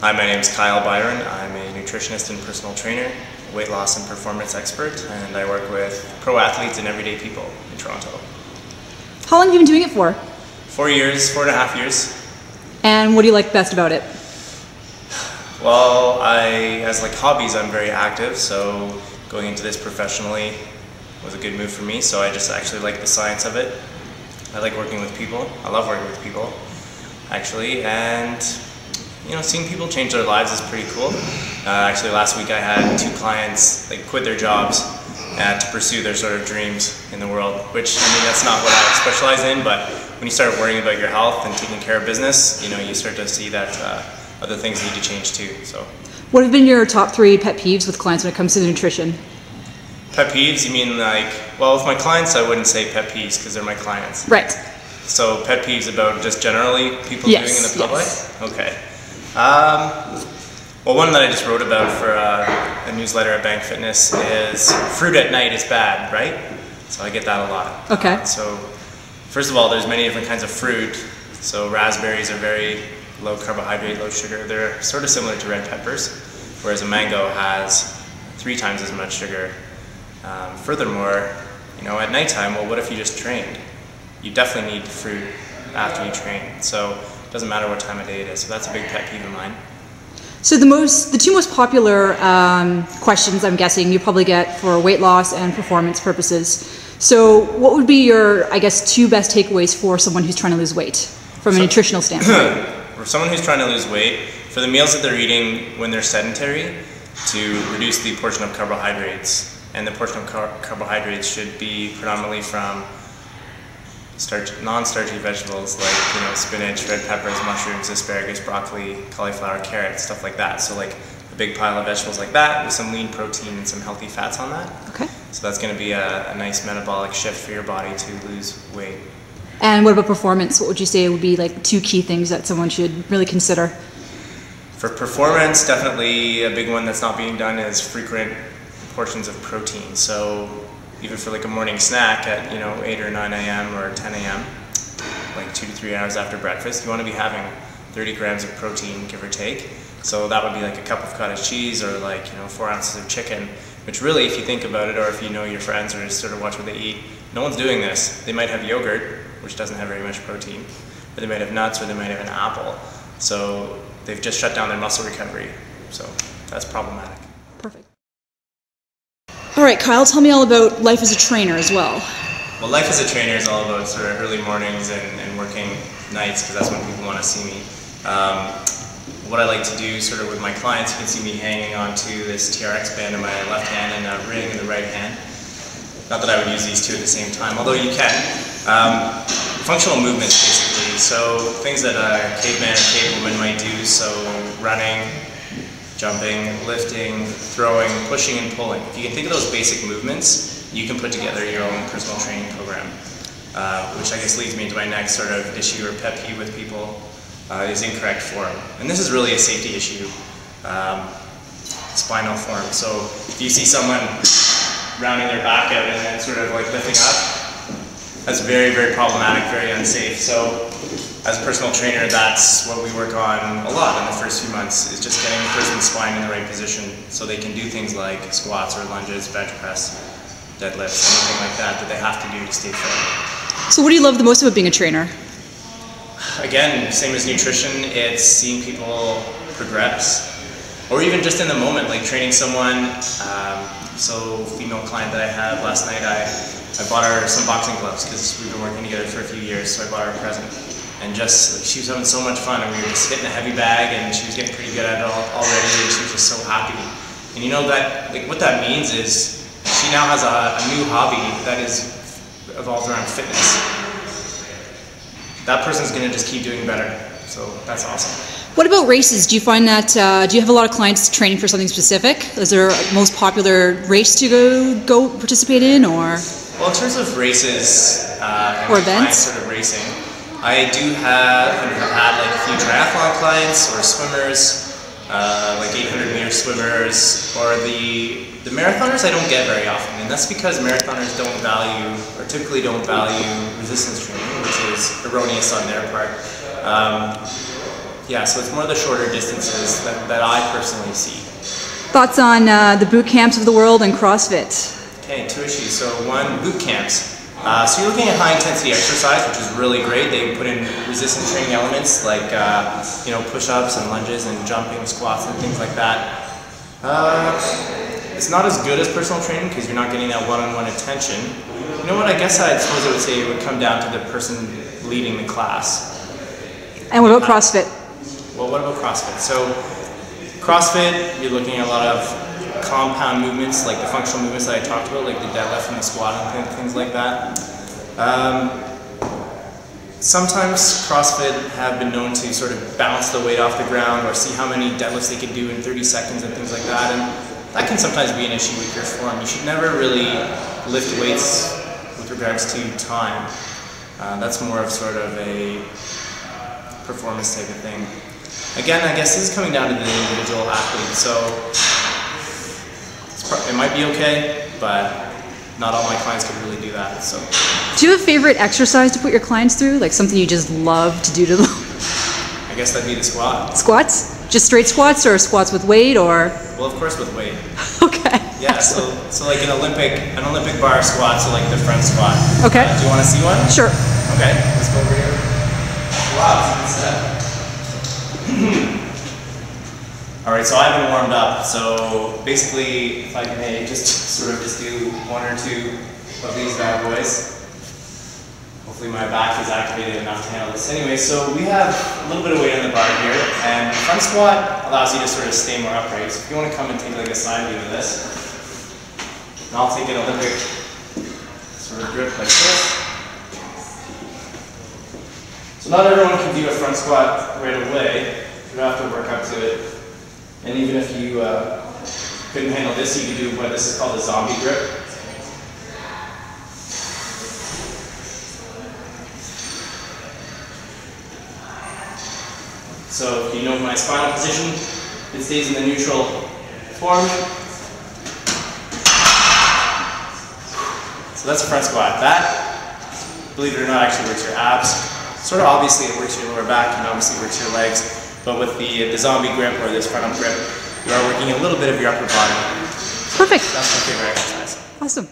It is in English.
Hi, my name is Kyle Byron. I'm a nutritionist and personal trainer, weight loss and performance expert, and I work with pro athletes and everyday people in Toronto. How long have you been doing it for? 4 years, 4.5 years. And what do you like best about it? Well, as hobbies, I'm very active, so going into this professionally was a good move for me. So I just actually like the science of it. I like working with people. I love working with people, actually, and seeing people change their lives is pretty cool. Actually, last week I had 2 clients quit their jobs to pursue their sort of dreams in the world, which, that's not what I specialize in, but when you start worrying about your health and taking care of business, you start to see that other things need to change too. So, what have been your top 3 pet peeves with clients when it comes to nutrition? Pet peeves? You mean well, with my clients, I wouldn't say pet peeves because they're my clients. Right. So pet peeves about just generally people doing in the public? Yes. Okay. Well, one that I just wrote about for a newsletter at Bank Fitness is fruit at night is bad, right? So I get that a lot. Okay. So first of all, there's many different kinds of fruit. So raspberries are very low carbohydrate, low sugar. They're sort of similar to red peppers, whereas a mango has 3 times as much sugar. Furthermore, at nighttime, well, what if you just trained? You definitely need fruit after you train. So it doesn't matter what time of day it is. So that's a big pet peeve of mine. So the 2 most popular questions I'm guessing you probably get for weight loss and performance purposes. So what would be your, 2 best takeaways for someone who's trying to lose weight from a nutritional standpoint? For someone who's trying to lose weight, for the meals that they're eating when they're sedentary, to reduce the portion of carbohydrates. And the portion of carbohydrates should be predominantly from non-starchy vegetables like spinach, red peppers, mushrooms, asparagus, broccoli, cauliflower, carrots, stuff like that. So a big pile of vegetables like that with some lean protein and some healthy fats on that. Okay. So that's going to be a nice metabolic shift for your body to lose weight. And what about performance? What would you say would be 2 key things that someone should really consider? For performance, definitely a big one that's not being done is frequent portions of protein. So even for a morning snack at 8 or 9 a.m. or 10 a.m., 2 to 3 hours after breakfast, you want to be having 30 grams of protein, give or take. So that would be a cup of cottage cheese or 4 ounces of chicken, which really, if you think about it, or if you know your friends or just sort of watch what they eat, no one's doing this. They might have yogurt, which doesn't have very much protein, or they might have nuts, or they might have an apple. So they've just shut down their muscle recovery. So that's problematic. Perfect. All right, Kyle, tell me all about life as a trainer as well. Well, life as a trainer is all about sort of early mornings and working nights, because that's when people want to see me. What I like to do sort of with my clients, you can see me hanging onto this TRX band in my left hand and a ring in the right hand. Not that I would use these 2 at the same time, although you can. Functional movements, basically. So things that a caveman or cavewoman might do, so running, jumping, lifting, throwing, pushing, and pulling. If you can think of those basic movements, you can put together your own personal training program, which I guess leads me to my next sort of issue or pet peeve with people, is incorrect form. And this is really a safety issue, spinal form. So if you see someone rounding their back out and then sort of lifting up, that's very, very problematic, very unsafe. So as a personal trainer, that's what we work on a lot in the first few months, is just getting the person's spine in the right position so they can do things like squats or lunges, bench press, deadlifts, anything like that they have to do to stay fit. So what do you love the most about being a trainer? Again, same as nutrition, it's seeing people progress, or even just in the moment, training someone. So female client that I had last night, I bought her some boxing gloves because we've been working together for a few years, so I bought her a present. And just, she was having so much fun, and we were just hitting a heavy bag, and she was getting pretty good at it already, and she was just so happy. And that, what that means is, she now has a new hobby that is evolved around fitness. That person's gonna just keep doing better, so that's awesome. What about races? Do you find that, do you have a lot of clients training for something specific? Is there a most popular race to go participate in, or? Well, in terms of races, or events, sort of racing, I do have had a few triathlon clients or swimmers, 800-meter swimmers, or the marathoners I don't get very often, and that's because marathoners don't value, or typically don't value, resistance training, which is erroneous on their part. Yeah, so it's more the shorter distances that I personally see. Thoughts on the boot camps of the world and CrossFit? Okay, two issues. So one, boot camps. So you're looking at high intensity exercise, which is really great. They put in resistance training elements like push-ups and lunges and jumping, squats and things like that. It's not as good as personal training because you're not getting that one-on-one attention. You know what, I guess I suppose I would say it would come down to the person leading the class. And what about CrossFit? Well, what about CrossFit? So CrossFit, you're looking at a lot of compound movements, like the functional movements that I talked about, like the deadlift and the squat and things like that. Sometimes CrossFit have been known to sort of bounce the weight off the ground or see how many deadlifts they could do in 30 seconds and things like that, and that can sometimes be an issue with your form. You should never really lift weights with regards to time. That's more of sort of a performance type of thing. Again, I guess this is coming down to the individual athlete, so it might be okay, but not all my clients could really do that. So, do you have a favorite exercise to put your clients through? Like something you just love to do to them? I guess that'd be the squat. Squats? Just straight squats or squats with weight or? Well, of course with weight. Okay. Yeah, so like an Olympic bar squat, so like the front squat. Okay. Do you want to see one? Sure. Okay, let's go over here. Wow, instead. Alright, so I haven't warmed up, so basically if I may just do one or two of these bad boys. Hopefully my back is activated enough to handle this. Anyway, so we have a little bit of weight on the bar here, and front squat allows you to sort of stay more upright. So if you want to come and take like a side view of this, and I'll take an Olympic sort of grip like this. So not everyone can do a front squat right away. You have to work up to it. And even if you couldn't handle this, you could do what this is called a zombie grip. So if you know my spinal position, it stays in the neutral form. So that's a front squat. That, believe it or not, actually works your abs. Sort of obviously it works your lower back and obviously works your legs. But with the zombie grip or this front up grip, you are working a little bit of your upper body. Perfect. That's my favorite exercise. Awesome.